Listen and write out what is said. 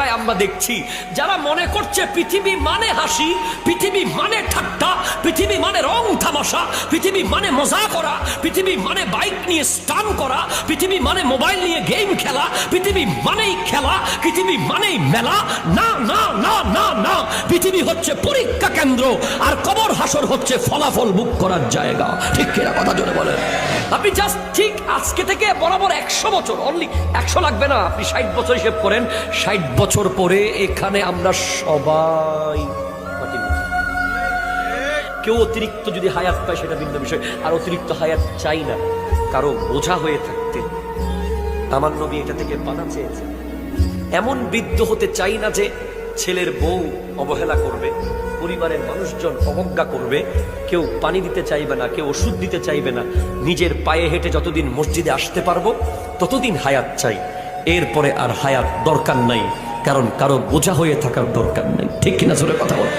জায়গায় আমরা দেখছি যারা মনে করছে পৃথিবী মানে হাসি, পৃথিবী মানে ঠাট্টা, পৃথিবী মানে রং তামাশা, পৃথিবী মানে মজা করা, পৃথিবী মানে বাইক নিয়ে স্টান করা, পৃথিবী মানে মোবাইল নিয়ে গেম খেলা, পৃথিবী মানেই খেলা, পৃথিবী মানেই মেলা। না না না না না, পৃথিবী হচ্ছে পরীক্ষা কেন্দ্র, আর কবর হাসর হচ্ছে ফলাফল বুক করার জায়গা। ঠিক কিনা কথা জোরে বলেন। আপনি জাস্ট ঠিক আজকে থেকে বরাবর 100 বছর, অনলি 100 লাগবে না, আপনি 60 বছর হিসেব করেন। 60 বছর পরে এখানে আমরা সবাই মাটির নিচে। কেউ অতিরিক্ত যদি হায়াত পায় সেটা ভিন্ন বিষয়, আর অতিরিক্ত হায়াত চাই না কারো বোঝা হয়ে থাকতে। আমার নবী এটা থেকে বাঁচা চেয়েছে। এমন বৃদ্ধ হতে চাই না যে ছেলের বউ অবহেলা করবে, পরিবারের মানুষজন অবজ্ঞা করবে, কেউ পানি দিতে চাইবে না, কেউ ওষুধ দিতে চাইবে না। নিজের পায়ে হেঁটে যতদিন মসজিদে আসতে পারবো ততদিন হায়াত চাই, এরপরে আর হায়াত দরকার নাই, কারণ কারো বোঝা হয়ে থাকার দরকার নেই। ঠিক কিনা জোরে কথা বল।